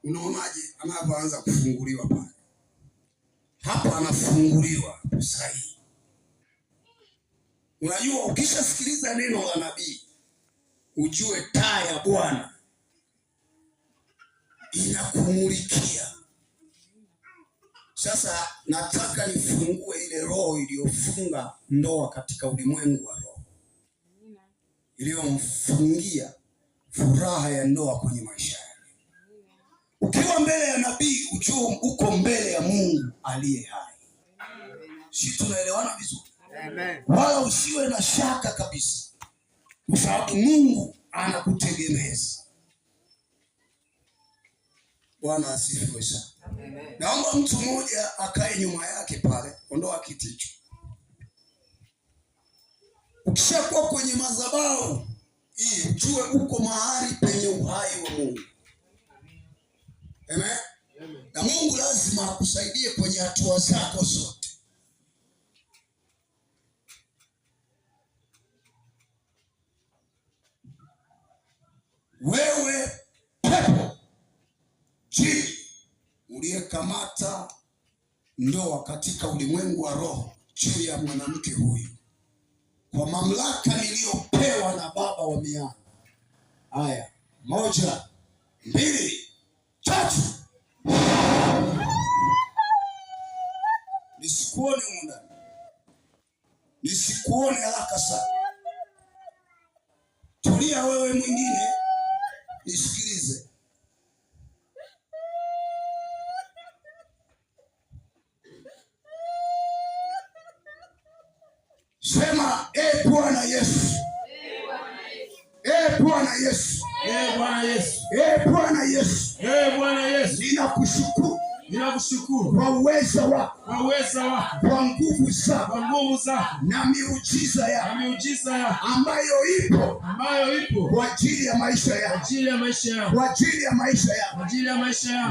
Unaonaje anapoanza kufunguliwa pale? Hapa anafunguliwa sahihi. Unajua ukishasikiliza neno la nabii, ujue taa ya Bwana inakumulikia. Sasa nataka nifungue ile roho iliyofunga ndoa katika ulimwengu wa roho, iliyomfungia furaha ya ndoa kwenye maisha yake. Ukiwa mbele ya nabii, ujue uko mbele ya Mungu aliye hai. Si tunaelewana vizuri? Amen. Wala usiwe na shaka kabisa, kwa sababu Mungu anakutegemeza. Bwana asifiwe sana. Amen. Naomba mtu mmoja akae nyuma yake pale, ondoa kiti hicho. Ukishakuwa kwenye madhabahu hii, ujue uko mahali penye uhai wa Mungu. Amen. Amen. Na Mungu lazima akusaidie kwenye hatua zako zote. Wewe pepo jini uliyekamata ndoa katika ulimwengu wa roho juu ya mwanamke huyu, kwa mamlaka niliyopewa na Baba wa mianga. Haya, 1, 2, 3. Nisikuone muda, nisikuone haraka sana. Tulia wewe mwingine, nisikilize. Sema, Bwana Yesu. Bwana Yesu. Bwana Yesu. Bwana Yesu. Bwana Yesu. Ninakushukuru. Ninakushukuru kwa uweza wako, kwa nguvu zako, na miujiza yako ambayo ipo kwa ajili ya maisha yako, kwa ajili ya maisha yako.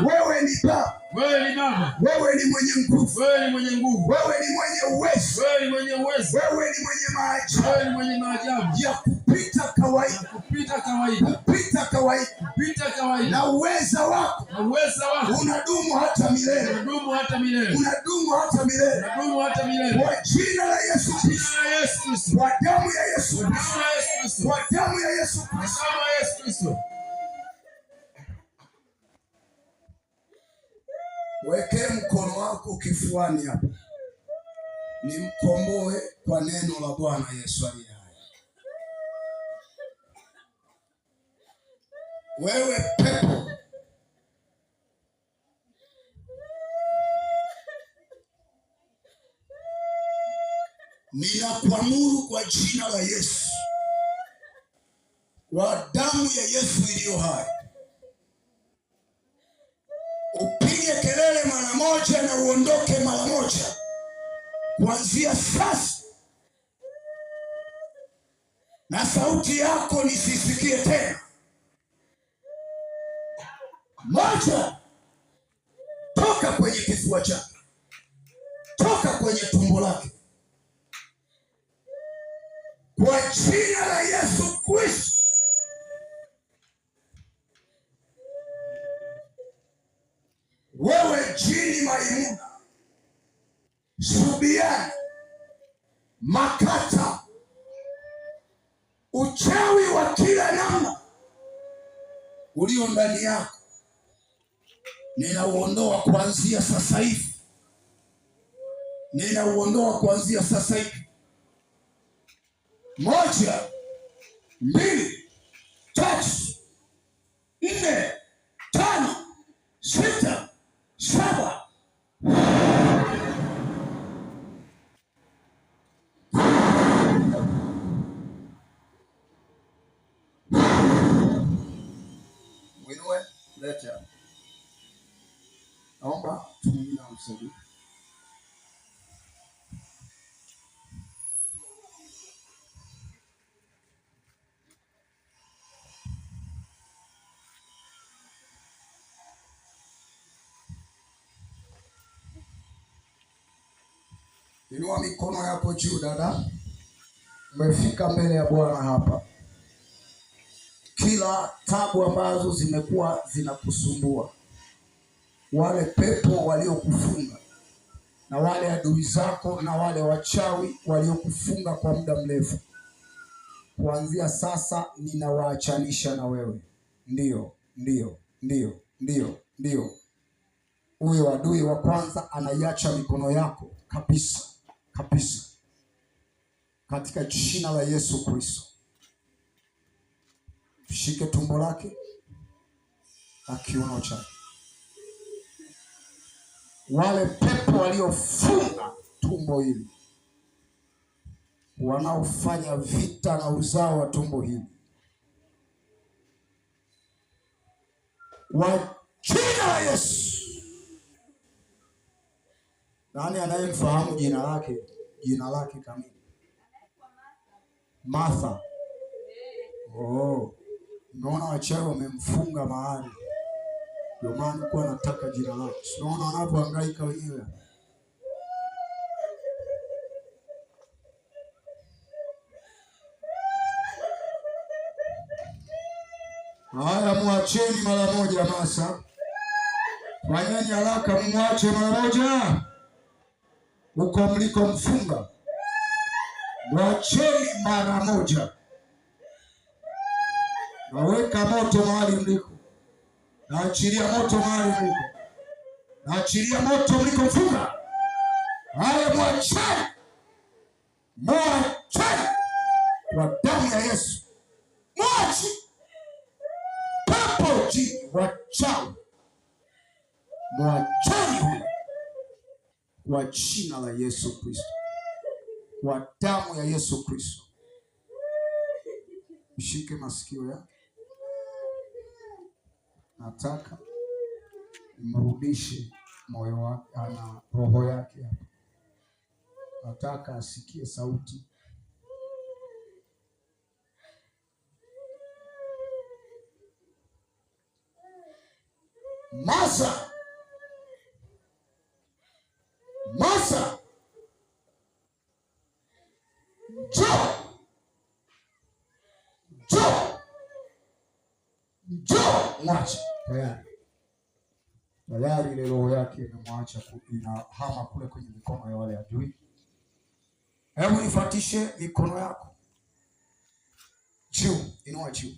Wewe ni Baba, wewe ni mwenye nguvu, wewe ni mwenye uwezo, wewe ni mwenye maajabu ya kupita kawaida, na uweza wako unadumu hata milele. Unadumu hata milele. Kwa jina la Yesu Kristo. Kwa damu ya Yesu Kristo. Kwa damu ya Yesu Kristo. Weke mkono wako kifuani hapa. Nimkomboe kwa neno la Bwana Yesu aliye hai. Wewe pepo ninakuamuru kwa jina la Yesu, kwa damu ya Yesu iliyo hai, upige kelele mara moja na uondoke mara moja. Kuanzia sasa, na sauti yako nisisikie tena. 1, toka kwenye kifua chake, toka kwenye tumbo lake, kwa jina la Yesu Kristo. Wewe jini Maimuna, Subiani, Makata, uchawi wa kila namna ulio ndani yako, ninauondoa kuanzia sasa hivi. Ninauondoa kuanzia sasa hivi. 1, 2, 3, 4, 5, 6, 7. Wewe leta. Naomba tumina msaada. Inua mikono yako juu dada. Umefika mbele ya Bwana hapa. Kila tabu ambazo zimekuwa zinakusumbua, wale pepo waliokufunga na wale adui zako na wale wachawi waliokufunga kwa muda mrefu, kuanzia sasa ninawaachanisha na wewe. Ndio. Huyo adui wa kwanza anaiacha mikono yako kabisa kabisa, katika jina la Yesu Kristo. Shike tumbo lake na kiuno chake. Wale pepo waliofunga tumbo hili, wanaofanya vita na uzao wa tumbo hili, wa jina la Yesu. Nani anayemfahamu jina lake? Jina lake kamili Martha. Unaona wachawi wamemfunga mahali, ndio maana nilikuwa nataka jina lake. Unaona wanapohangaika wenyewe. Haya, muacheni mara moja Masa. Fanyeni haraka, mwache mara moja huko mliko mfunga. Mwacheni mara moja. Naweka moto mahali mliko. Naachilia moto mahali mliko. Naachilia moto mliko mfunga. Haya, mwacheni. Mwacheni kwa damu ya Yesu. Mwacheni. Pepo jini wachawi, mwacheni huyo kwa jina la Yesu Kristo, kwa damu ya Yesu Kristo. Mshike masikio yake. Nataka mrudishe moyo wake na roho yake hapa. Nataka asikie sauti. Masa, njoo, mwacha. Tayari ile roho yake inamwacha, inahama kule kwenye mikono ya wale adui. Hebu nifuatishe mikono yako juu, inua juu.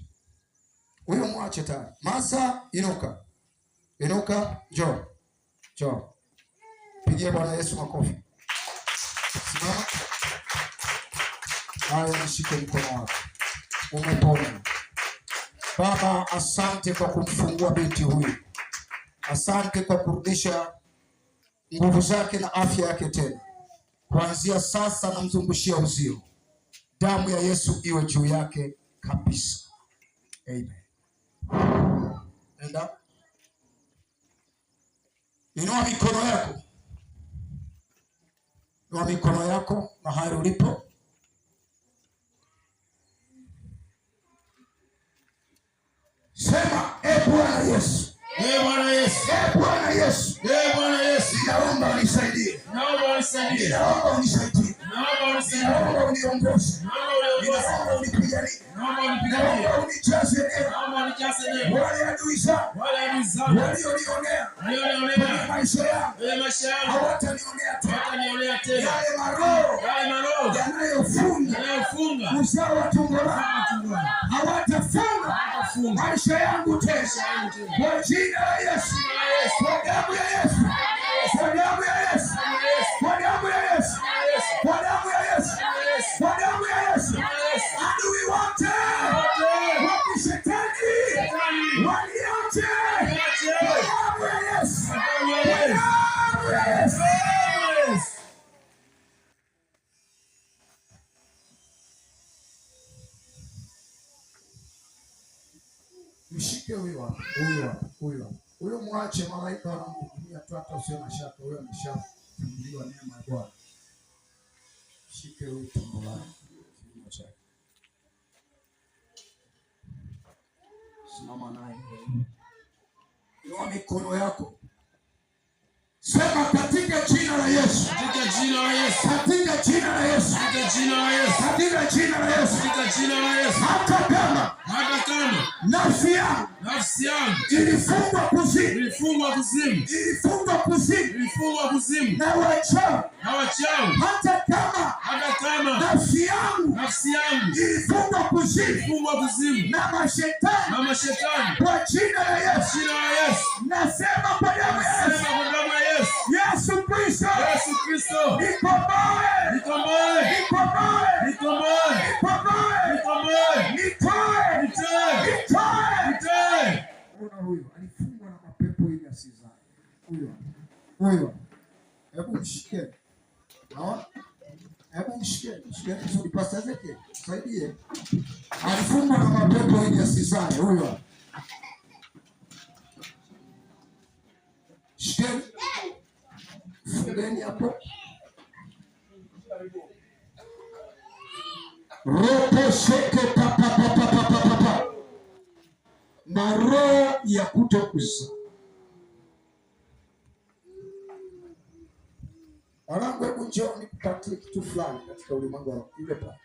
Huyo mwache tayari. Masa, inuka. Njoo. Pigie Bwana Yesu makofi. Simama. Haya, nishike mkono wako. Umepona. Baba, asante kwa kumfungua binti huyu. Asante kwa kurudisha nguvu zake na afya yake tena. Kuanzia sasa namzungushia uzio. Damu ya Yesu iwe juu yake kabisa. Amen. Enda. Inua mikono yako. Inua mikono yako mahali ulipo. Sema, Bwana Yesu. Bwana Yesu. Bwana Yesu. Bwana Yesu. Naomba unisaidie. Naomba unisaidie. Naomba uniongoze. Naomba unipiganie. Naomba unijaze neema. Wale adui zangu walionionea kwenye maisha yangu hawatanionea tena. Yale maroho yanayofunga uzao wa tumbo langu hawatafunga maisha yangu tena. Kwa jina la Yesu. Kwa damu ya Yesu. Kwa damu ya Yesu. Kwa damu ya Yesu. Kwa damu ya Yesu. Kwa damu ya Yesu. Adui wote wa kishetani waliache. Kwa damu ya Yesu. Kwa damu ya Yesu. Mshike huyo mwache. Malaika wanamhudumia tu, hata usio na shaka. Huyo ameshafunguliwa neema ya Bwana. Shike huyo tumbo lake. Simama naye. Inua mikono yako. Sema katika jina la Yesu. Katika jina la Yesu. Katika jina la Yesu. Katika jina la Yesu. Katika jina la Yesu. Katika jina la Yesu. Hata kama nafsi yangu ilifungwa kuzimu na wachawi, hata kama nafsi yangu ilifungwa kuzimu na mashetani, kwa jina la Yesu, nasema kwa damu ya Yesu Kristo, nikomboe. Huyo alifungwa na mapepo ili asizaa. Huyo. Hebu mshike. Naona? Hebu mshike vizuri Pastor Ezekiel. Saidie. Alifungwa na mapepo ili asizaa huyo. Shike. Fungeni hapo. Roho sheke papa. Na roho ya kutokuzaa. Wanangu, hebu njoo nikupatie kitu fulani katika ulimwengu wa roho. Ile pale.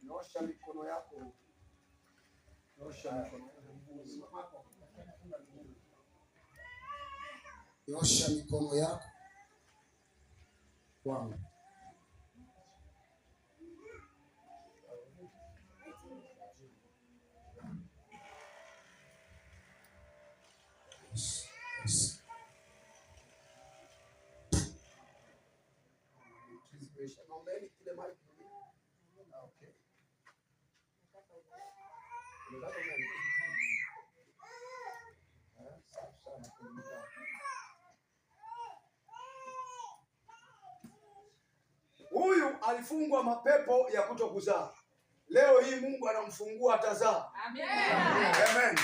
Nyosha mikono yako. Nyosha mikono yako. Wow. Huyu alifungwa mapepo ya kutokuzaa. Leo hii Mungu anamfungua atazaa. Amen. Amen.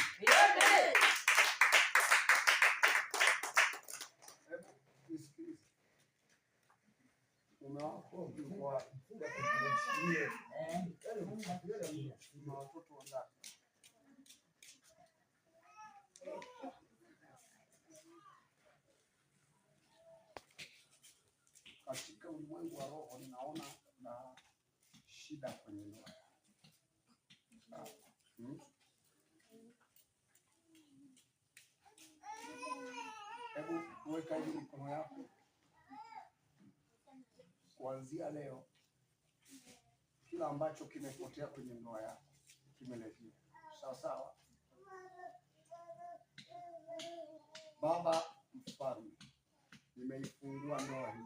Katika ulimwengu wa roho ninaona na shida kwenye ndoa. Hebu weka hiyo mikono yako. Kuanzia leo kila ambacho kimepotea kwenye ndoa yako kimerejea. Sawa sawa. Baba Mfalme, nimeifungua ndoa hii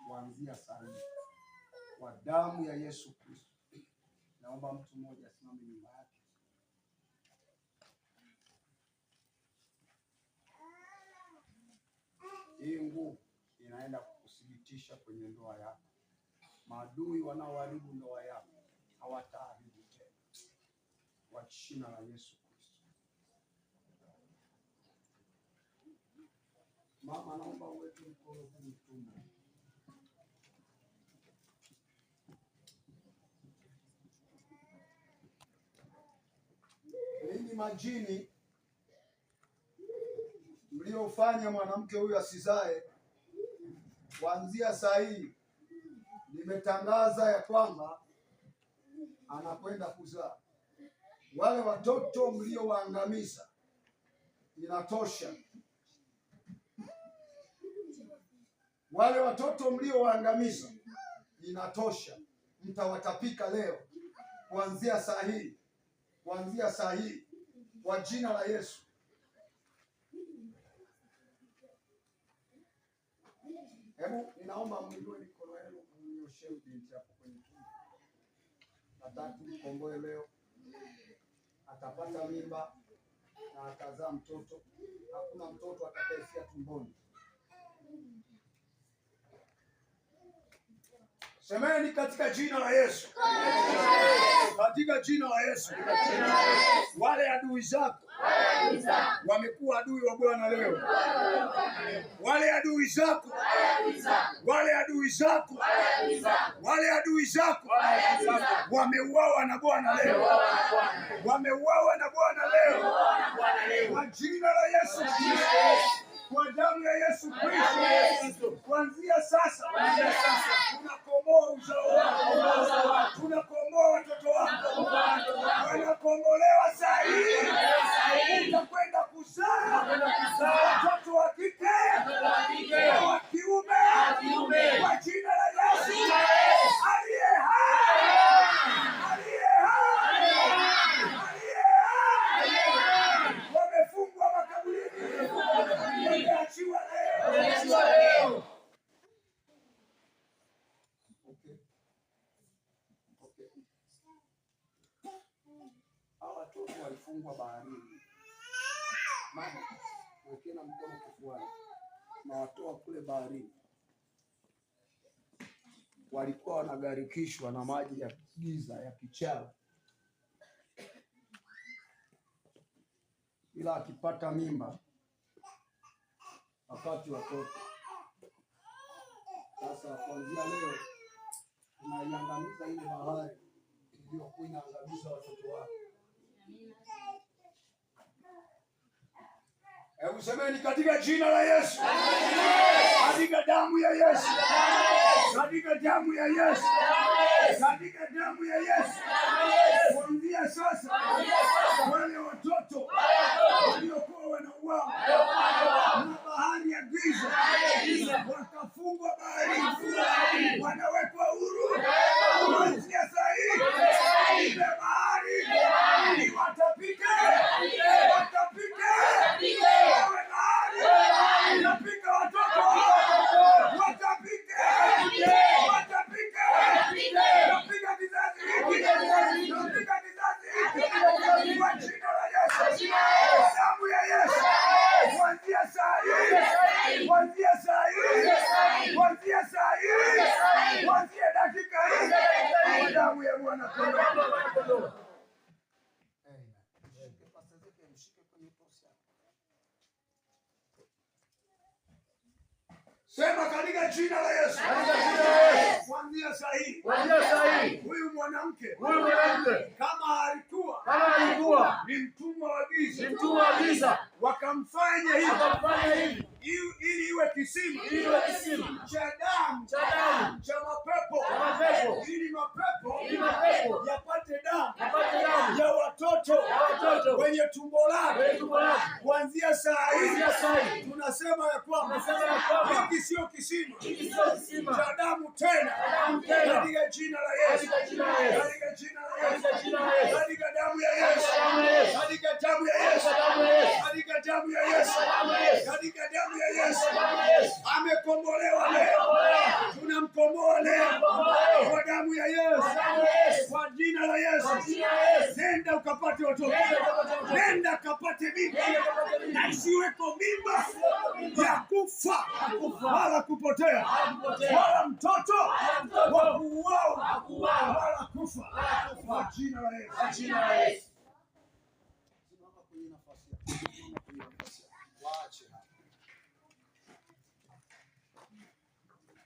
kuanzia sasa kwa damu ya Yesu Kristo. Naomba mtu mmoja asimame nyuma yake. Hii nguvu inaenda kukuthibitisha kwenye ndoa yako. Maadui wanaoharibu ndoa yako hawataharibu tena, kwa jina la Yesu Kristo. Mama, naomba uweke mkono kwenye tumbo. Ninyi majini mliofanya mwanamke huyu asizae, kuanzia saa hii nimetangaza ya kwamba anakwenda kuzaa. Wale watoto mliowaangamiza inatosha. Wale watoto mliowaangamiza inatosha. Mtawatapika leo kuanzia saa hii. Kwa jina la Yesu. Hebu ninaomba mwinue mikono yenu mnyoshe binti hapo kwenye tumbo. Nataka mkomboe leo. Atapata mimba na atazaa mtoto. Hakuna mtoto atakayefia tumboni. Semeni katika jina la Yesu. Katika jina la Yesu. Wale adui zako wamekuwa adui wa Bwana leo. Wale adui zako wale adui zako wameuawa na Bwana leo, wameuawa na Bwana leo, kwa jina la Yesu Kristo, kwa damu ya Yesu Kristo. Kuanzia sasa tunakomboa uzao wako, tunakomboa watoto wako, wanakombolewa saa hii. Utakwenda kuzaa watoto wa kike na wa kiume, kwa jina la Yesu aliye hai. Wamefungwa makaburini, wameachiwa leo. Hawa watoto walifungwa baharini. Mama, wekena mkono kifuani na watoa kule baharini. Walikuwa wanagarikishwa na maji ya giza ya kichawi, ila akipata mimba wakati watoto. Sasa kuanzia leo tunaiangamiza ile bahari iliyokuwa inaangamiza watoto wake. Hebu semeni katika jina la Yesu. Katika damu ya Yesu. Katika damu ya Yesu. Katika damu ya Yesu. Kuanzia sasa wale watoto waliokuwa wanauawa na bahari ya giza wakafungwa baharini, wanawekwa huru. Kuanzia saa hii ile bahari watapika, watapika watoto, watapika kizazi hiki, kwa jina la Yesu, damu ya Yesu. Kuanzia saa hii, kuanzia dakika hii, damu ya Bwana kondoo. Sema katika jina la Yesu. Kuanzia saa hii, huyu mwanamke kama alikuwa ni mtumwa wa giza, wakamfanya hivi ili iwe kisima cha damu cha mapepo, ili mapepo yapate damu ya watoto wenye tumbo lake. Kuanzia saa hii tunasema ya kwamba hiki sio kisima cha damu tena, katika jina la Yesu, katika jina la Yesu, katika damu ya Yesu, katika damu ya Yesu, katika damu ya Yesu, katika damu ya Yesu. Amekombolewa leo, tunamkomboa leo kwa damu ya Yesu, kwa jina la Yesu. Nenda ukapate watoto, nenda kapate mimba, na isiweko mimba ya kufa wala kupotea, wala mtoto wa kuuawa wala kufa, kwa jina la Yesu. Simama kwenye nafasi yako. Waache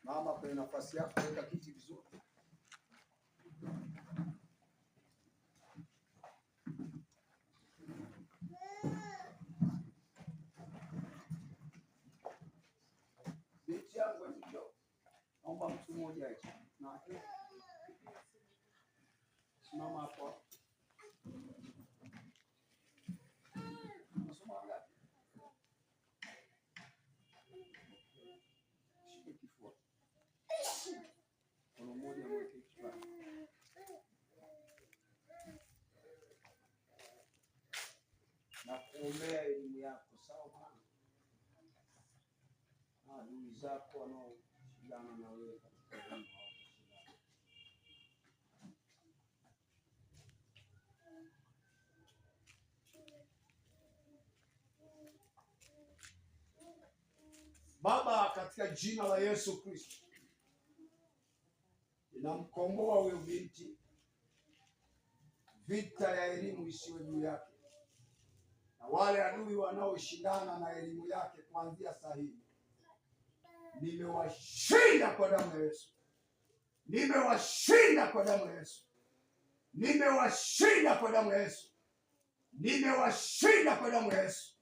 mama kwenye nafasi yako, weka kiti vizuri. Binti yangu ndio naomba mtu mmoja aje. Na simama hapo. Nasoma ngapi? Shike kifua. Kuna mmoja mweke kifua. Na kuombea elimu yako, sawa bwana? Adui zako wanaoshindana na wewe katika elimu. Baba, katika jina la Yesu Kristo, ninamkomboa huyo binti, vita ya elimu isiwe juu yake, na wale adui wanaoshindana na elimu yake kuanzia saa hii Nimewashinda kwa damu ya Yesu. Nimewashinda kwa damu ya Yesu. Nimewashinda kwa damu ya Yesu. Nimewashinda kwa damu ya Yesu.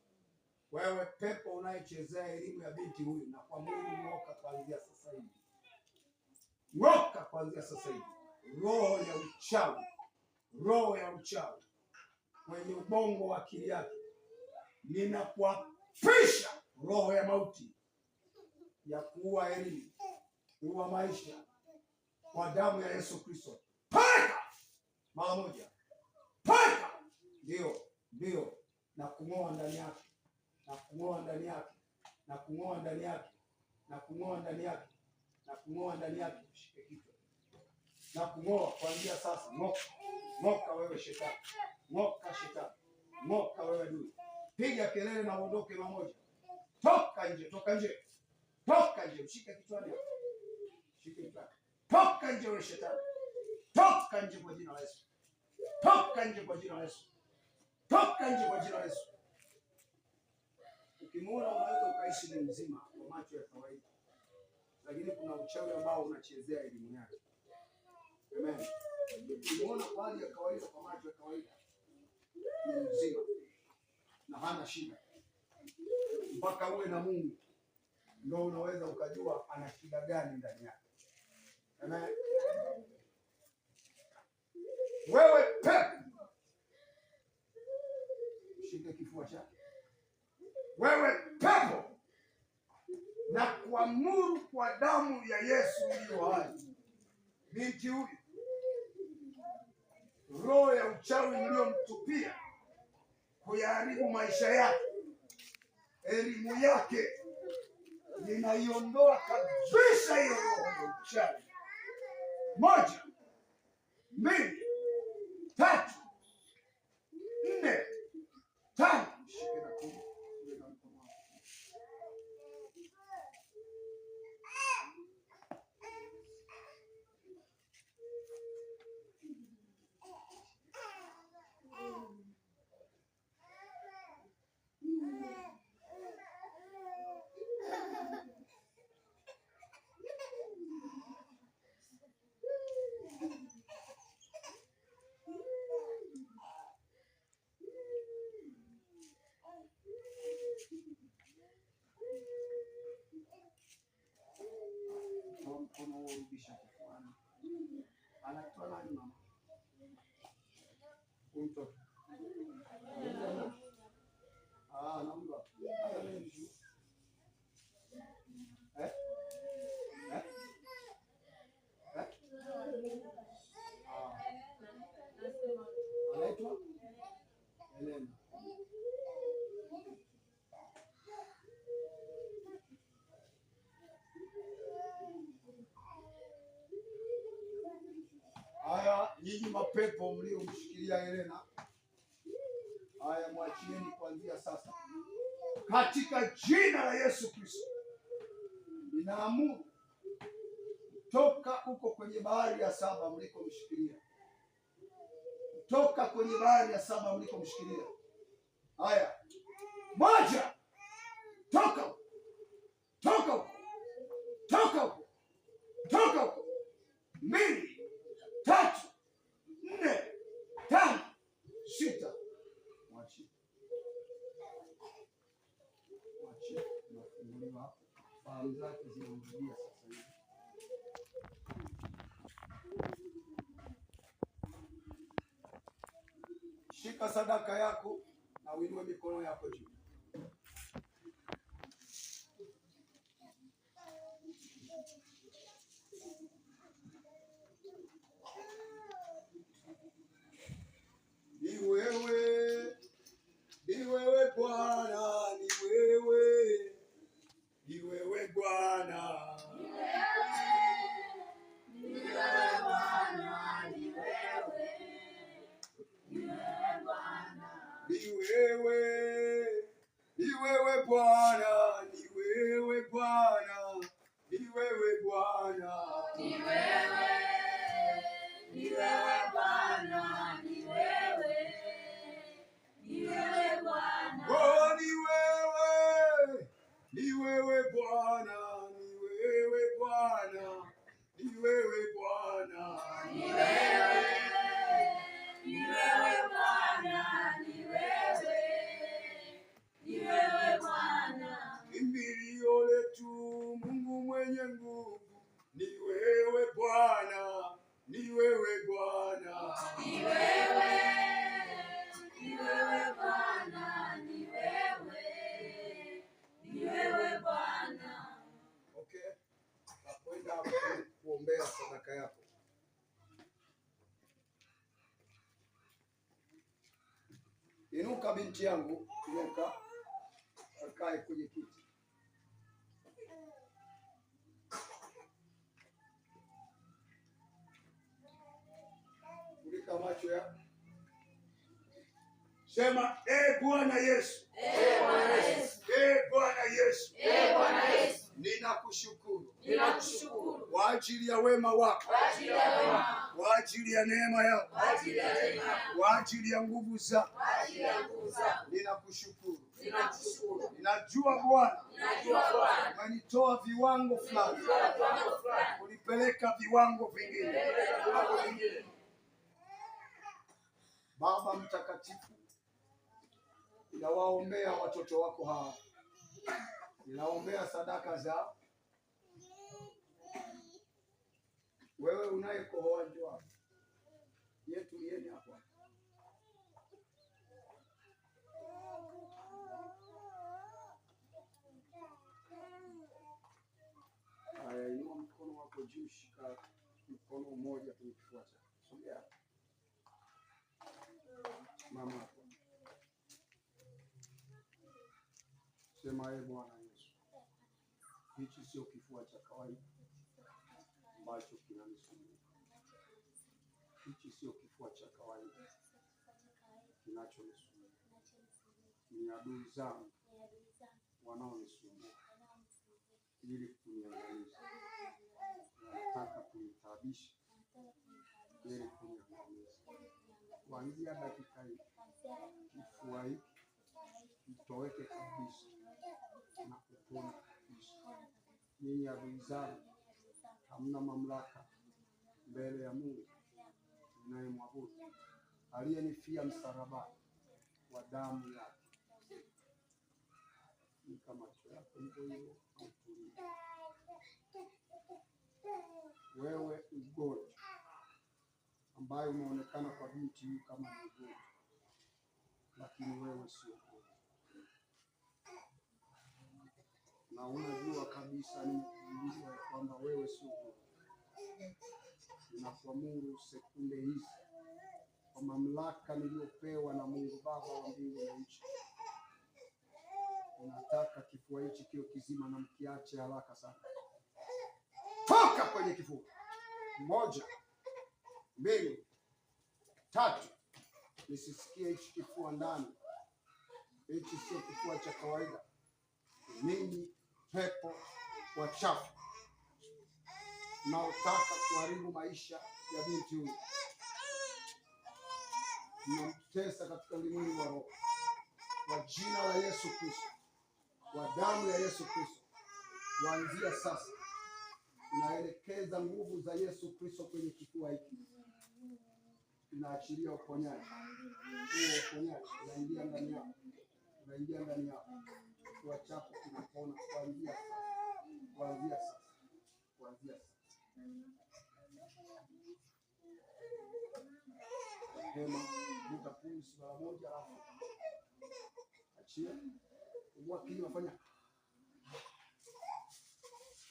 Wewe pepo unayechezea elimu ya binti huyu, na kwa Mungu ng'oka kuanzia sasa hivi. Ng'oka kuanzia sasa hivi. Roho ya uchawi, roho ya uchawi kwenye ubongo wa akili yake, ninakuapisha roho ya mauti ya kuua elimu, kuua maisha, kwa damu ya Yesu Kristo. Paka mara moja, paka. Ndio, na kung'oa ndani yake, na kung'oa ndani yake, na kung'oa ndani yake, na kung'oa ndani yake, na kung'oa ndani yake. Shike kichwa na kung'oa kuanzia sasa. Ng'oka wewe shetani, ng'oka shetani, ng'oka wewe adui. Piga kelele na uondoke mara moja. Toka nje, toka nje, toka nje. Mshike kichwani, shike kichwani. Toka nje wewe shetani, toka nje kwa jina la Yesu, toka nje kwa jina la Yesu, toka nje kwa jina la Yesu. Ukimwona unaweza ukaishi ni mzima kwa macho ya kawaida, lakini kuna uchawi ambao unachezea elimu yake. Amen. Ukimwona kwa hali ya kawaida, kwa macho ya kawaida ni mzima na hana shida, mpaka uwe na Mungu ndio unaweza ukajua ana shida gani ndani yake. Amen. Wewe pepo, shika kifua chake. Wewe pepo, na kuamuru kwa damu ya Yesu iliyo hai, binti huyu, roho ya uchawi iliyomtupia kuyaharibu maisha yake, elimu yake, ninaiondoa kabisa hiyo roho ya uchawi. 1, 2, 3, 4, 5. Shike na tumbo. Unarudisha kifuani. Anatoa nani mama? Mtoto. Naomba. Anaitwa Elena. Haya, nyinyi mapepo mliomshikilia Elena, haya mwachieni kuanzia sasa, katika jina la Yesu Kristo. Ninaamuru toka huko kwenye bahari ya saba mlikomshikilia, toka kwenye bahari ya saba mlikomshikilia. Haya, 1, toka, toka, toka, toka. 2, 3, 4, 5, 6. Mwachi. Nafunguliwa hapo. Fahamu zake zinarudia sasa hivi. Shika sadaka yako na uinue mikono yako juu. Ni wewe Bwana, ni wewe, ni wewe Bwana, ni wewe Bwana, ni wewe, ni wewe Bwana, ni wewe, ni wewe Bwana, ni wewe Bwana, ni wewe Bwana, ni wewe, ni wewe Bwana, ni wewe, ni wewe Bwana, oh, ni wewe, ni wewe Bwana, ni wewe. Bwana. Ni wewe. Ni wewe Bwana. Ni wewe. Ni wewe Bwana. Okay. Nakwenda kuombea sadaka yako. Inuka binti yangu, inuka. Akae kwenye kiti. Ulika macho ya. Sema, Bwana Yesu. Bwana Yesu. Bwana Yesu. Bwana Yesu. Ninakushukuru. Ninakushukuru. Kwa ajili ya wema wako. Kwa ajili ya wema. Kwa ajili ya neema yako. Kwa ajili ya neema. Kwa ajili ya nguvu zako. Kwa ajili ya nguvu zako. Ninakushukuru. Ninakushukuru. Ninajua Bwana. Ninajua Bwana. Umenitoa viwango fulani. Unipeleka viwango vingine. Baba mtakatifu, ninawaombea watoto wako hawa. Ninaombea sadaka zao. Wewe unayekohoa njoo hapa. Yetu yeni hapa. Haya, inua mkono wako juu, shika mkono mmoja kwenye kifua chako. Sogea. Mama. Sema, Bwana Yesu. Hichi sio kifua cha kawaida ambacho kinanisumbua. Hichi sio kifua cha kawaida kinachonisumbua. Ni adui zangu wanaonisumbua ili kuniangamiza. Wanataka kunitaabisha ili kuniangamiza. Kuanzia dakika hii, kifua hiki kitoweke kabisa na kupona kabisa. Ninyi adui zangu hamna mamlaka mbele ya Mungu ninayemwabudu, aliyenifia msalabani kwa damu yake. Nika macho yako hivyo, utulie. Wewe ugonjwa ambaye umeonekana kwa binti huyu kama ugonjwa, lakini wewe sio ugonjwa. Na unajua kabisa nimekuambia kwamba wewe sio ugonjwa. Ninakuamuru sekunde hizi kwa mamlaka niliyopewa na Mungu Baba wa mbingu na nchi, nataka kifua hichi kiwe kizima na mkiache haraka sana. Toka kwenye kifua. 1, 2, 3. Nisisikie hichi kifua ndani. Hichi sio kifua cha kawaida. Ninyi pepo wachafu naotaka kuharibu maisha ya binti huyu, mnamtesa katika ulimwengu wa roho, kwa jina la Yesu Kristo, kwa damu ya Yesu Kristo, kuanzia sasa naelekeza nguvu za Yesu Kristo kwenye kifua hiki. Inaachilia uponyaji. Huo uponyaji unaingia ndani yako. Unaingia ndani yako. Kifua chako kinapona kuanzia sasa. Kuanzia sasa. Kuanzia sasa. Hema, vuta pumzi mara moja alafu achia. Fungua kinywa, fanya.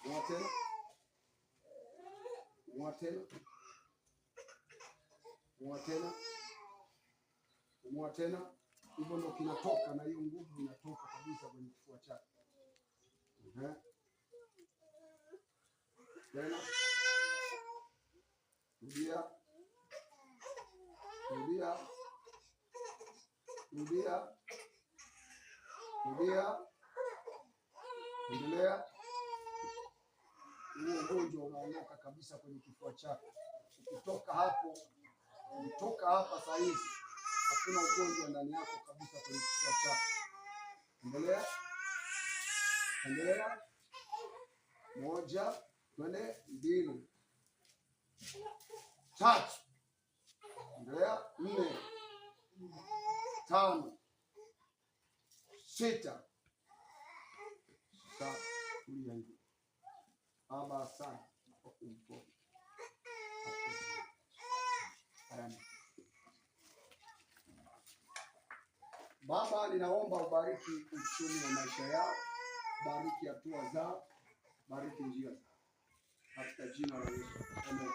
Fungua tena. Fungua tena. Fungua tena. Fungua tena. Hivyo ndo kinatoka na hiyo nguvu inatoka kabisa kwenye kifua chake. Tena. Rudia. Rudia. Rudia. Rudia. Endelea. Huo ugonjwa unaondoka kabisa kwenye kifua chako. Ukitoka hapo, ukitoka hapa saa hizi, hakuna ugonjwa ndani yako kabisa kwenye kifua chako. Endelea. Endelea. 1, 2, 3. Endelea. 4, 5, 6. Sasa tulia hivi. Baba, asante kwa kumponya. Baba, ninaomba ubariki uchumi wa maisha yao, bariki hatua zao, bariki njia zao, katika jina la Yesu. Amen.